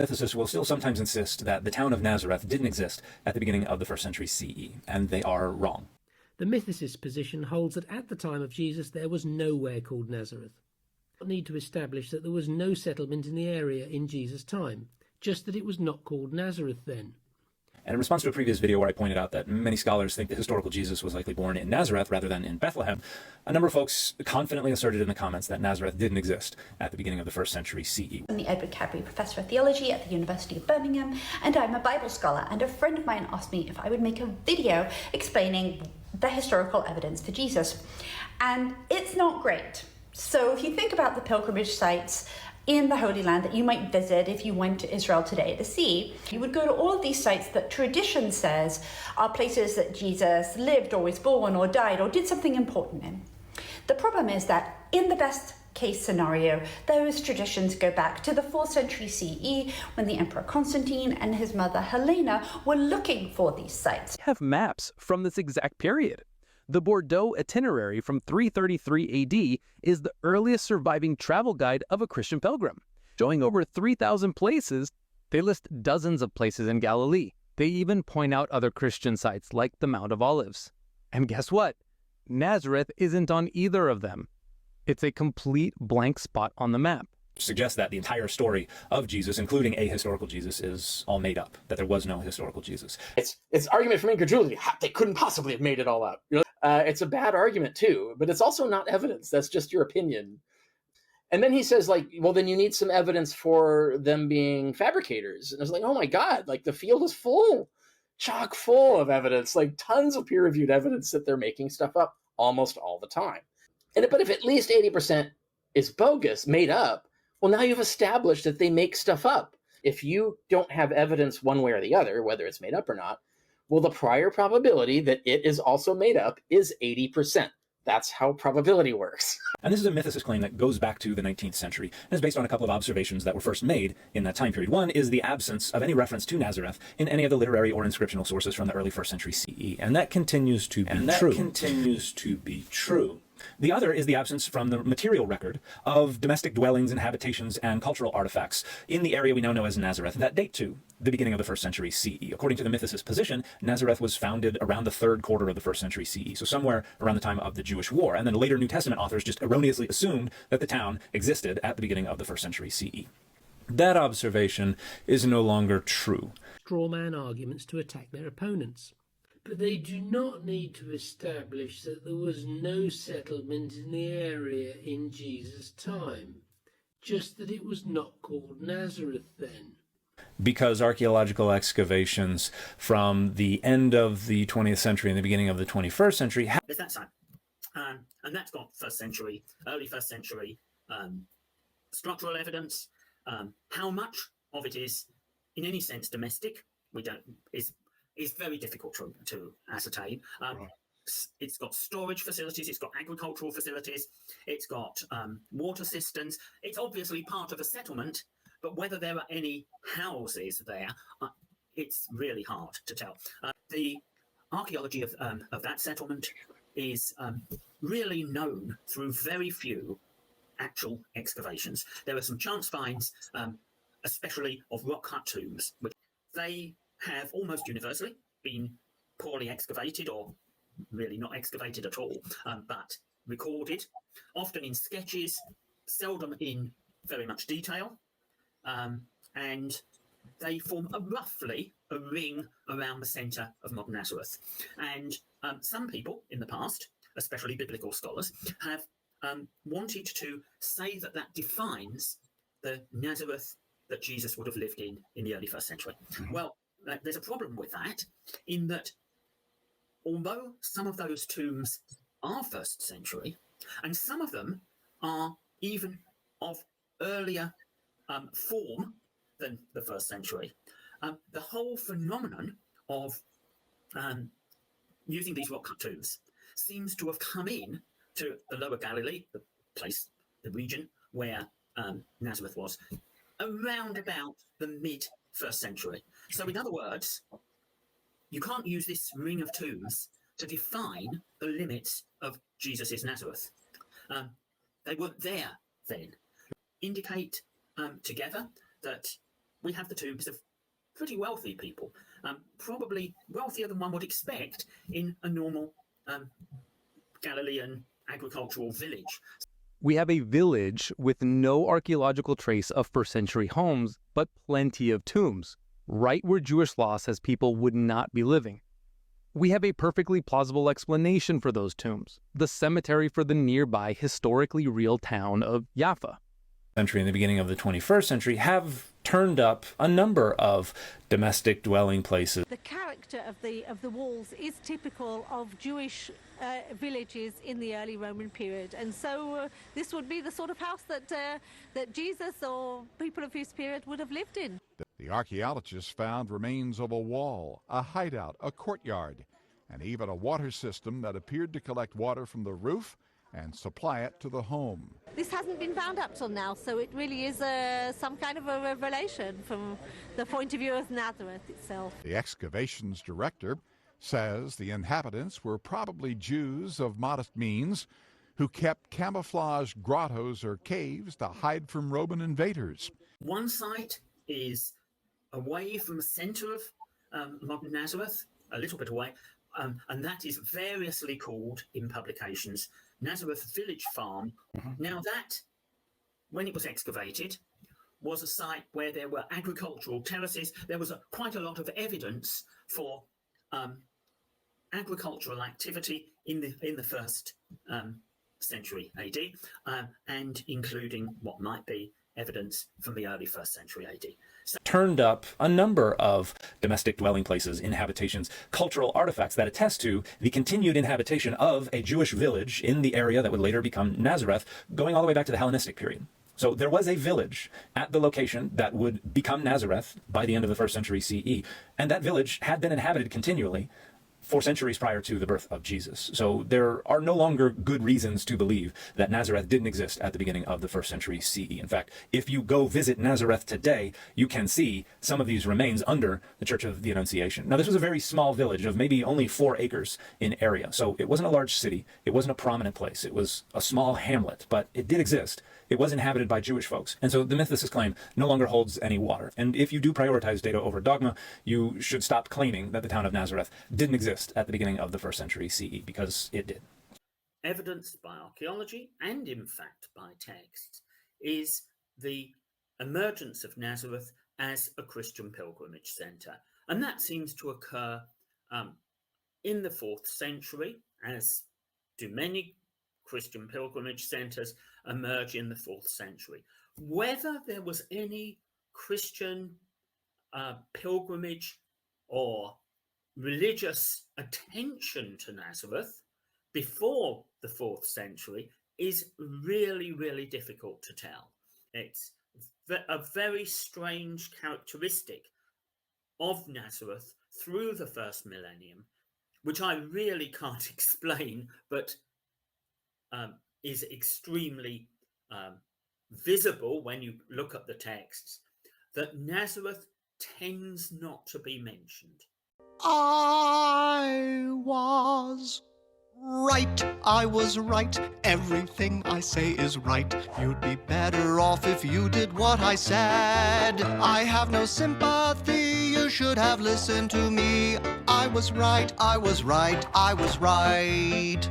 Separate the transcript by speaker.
Speaker 1: Ethicists will still sometimes insist that the town of Nazareth didn't exist at the beginning of the 1st century CE, and they are wrong.
Speaker 2: The mythicist position holds that at the time of Jesus there was nowhere called Nazareth. We need to establish that there was no settlement in the area in Jesus' time, just that it was not called Nazareth then.
Speaker 1: And in response to a previous video where I pointed out that many scholars think the historical Jesus was likely born in Nazareth rather than in Bethlehem, a number of folks confidently asserted in the comments that Nazareth didn't exist at the beginning of the 1st century CE.
Speaker 3: I'm the Edward Cadbury Professor of Theology at the University of Birmingham, and I'm a Bible scholar, and a friend of mine asked me if I would make a video explaining the historical evidence for Jesus. And it's not great. So if you think about the pilgrimage sites in the Holy Land that you might visit if you went to Israel today to see, you would go to all of these sites that tradition says are places that Jesus lived or was born or died or did something important in. The problem is that in the best case scenario, those traditions go back to the 4th century CE when the Emperor Constantine and his mother Helena were looking for these sites.
Speaker 4: We have maps from this exact period. The Bordeaux itinerary from 333 AD is the earliest surviving travel guide of a Christian pilgrim. Showing over 3,000 places, they list dozens of places in Galilee. They even point out other Christian sites like the Mount of Olives. And guess what? Nazareth isn't on either of them. It's a complete blank spot on the map.
Speaker 1: Suggests that the entire story of Jesus, including a historical Jesus, is all made up, that there was no historical Jesus.
Speaker 5: It's argument from incredulity. They couldn't possibly have made it all up. It's a bad argument too, but it's also not evidence. That's just your opinion. And then he says, like, well, then you need some evidence for them being fabricators. And I was like, oh my God, like the field is full, chock full of evidence, like tons of peer-reviewed evidence that they're making stuff up almost all the time. But if at least 80% is bogus, made up, well, now you've established that they make stuff up. If you don't have evidence one way or the other, whether it's made up or not, well, the prior probability that it is also made up is 80%. That's how probability works.
Speaker 1: And this is a mythicist claim that goes back to the 19th century and is based on a couple of observations that were first made in that time period. One is the absence of any reference to Nazareth in any of the literary or inscriptional sources from the early 1st century CE. And that continues to be true. The other is the absence from the material record of domestic dwellings and habitations and cultural artifacts in the area we now know as Nazareth that date to the beginning of the 1st century CE. According to the mythicist position, Nazareth was founded around the 3rd quarter of the 1st century CE, so somewhere around the time of the Jewish War. And then later New Testament authors just erroneously assumed that the town existed at the beginning of the 1st century CE. That observation is no longer true.
Speaker 2: Strawman arguments to attack their opponents. But they do not need to establish that there was no settlement in the area in Jesus' time, just that it was not called Nazareth then.
Speaker 1: Because archaeological excavations from the end of the 20th century and the beginning of the 21st century...
Speaker 6: There's that site, and that's got 1st century, early 1st century structural evidence. How much of it is, in any sense, domestic, is very difficult to ascertain.
Speaker 5: Right.
Speaker 6: It's got storage facilities, it's got agricultural facilities, it's got water cisterns. It's obviously part of a settlement, but whether there are any houses there, it's really hard to tell. The archaeology of that settlement is really known through very few actual excavations. There are some chance finds, especially of rock-cut tombs, which they have almost universally been poorly excavated or really not excavated at all, but recorded, often in sketches, seldom in very much detail, and they form roughly a ring around the centre of modern Nazareth. And some people in the past, especially biblical scholars, have wanted to say that that defines the Nazareth that Jesus would have lived in the early 1st century. Mm-hmm. Well, there's a problem with that, in that although some of those tombs are 1st century, and some of them are even of earlier form than the 1st century, the whole phenomenon of using these rock-cut tombs seems to have come in to the Lower Galilee, the region where Nazareth was, around about the mid-1st century. So in other words, you can't use this ring of tombs to define the limits of Jesus' Nazareth. They weren't there then. Indicate together that we have the tombs of pretty wealthy people, probably wealthier than one would expect in a normal Galilean agricultural village.
Speaker 4: We have a village with no archaeological trace of first-century homes, but plenty of tombs, right where Jewish law says people would not be living. We have a perfectly plausible explanation for those tombs: the cemetery for the nearby historically real town of Jaffa.
Speaker 1: Century in the beginning of the 21st century have turned up a number of domestic dwelling places.
Speaker 7: The character of the walls is typical of Jewish villages in the early Roman period, and so this would be the sort of house that Jesus or people of his period would have lived in.
Speaker 8: The archaeologists found remains of a wall, a hideout, a courtyard, and even a water system that appeared to collect water from the roof and supply it to the home.
Speaker 7: This hasn't been found up till now, so it really is some kind of a revelation from the point of view of Nazareth itself.
Speaker 8: The excavations director says the inhabitants were probably Jews of modest means who kept camouflage grottos or caves to hide from Roman invaders.
Speaker 6: One site is away from the centre of modern Nazareth, a little bit away, and that is variously called in publications Nazareth Village Farm. Now that, when it was excavated, was a site where there were agricultural terraces. There was quite a lot of evidence for agricultural activity in the first century AD, and including what might be evidence from the early 1st century AD.
Speaker 1: Turned up a number of domestic dwelling places, inhabitations, cultural artifacts that attest to the continued inhabitation of a Jewish village in the area that would later become Nazareth, going all the way back to the Hellenistic period. So there was a village at the location that would become Nazareth by the end of the 1st century CE, and that village had been inhabited continually for centuries prior to the birth of Jesus. So there are no longer good reasons to believe that Nazareth didn't exist at the beginning of the 1st century CE. In fact, if you go visit Nazareth today, you can see some of these remains under the Church of the Annunciation. Now, this was a very small village of maybe only 4 acres in area. So it wasn't a large city. It wasn't a prominent place. It was a small hamlet, but it did exist. It was inhabited by Jewish folks. And so the mythicist claim no longer holds any water. And if you do prioritize data over dogma, you should stop claiming that the town of Nazareth didn't exist at the beginning of the 1st century CE, because it did.
Speaker 6: Evidenced by archaeology and, in fact, by texts, is the emergence of Nazareth as a Christian pilgrimage centre. And that seems to occur in the 4th century, as do many Christian pilgrimage centres emerge in the 4th century. Whether there was any Christian pilgrimage or religious attention to Nazareth before the 4th century is really, really difficult to tell. It's a very strange characteristic of Nazareth through the 1st millennium, which I really can't explain, but is extremely visible when you look at the texts, that Nazareth tends not to be mentioned.
Speaker 9: I was right, everything I say is right. You'd be better off if you did what I said. I have no sympathy, you should have listened to me. I was right, I was right, I was right.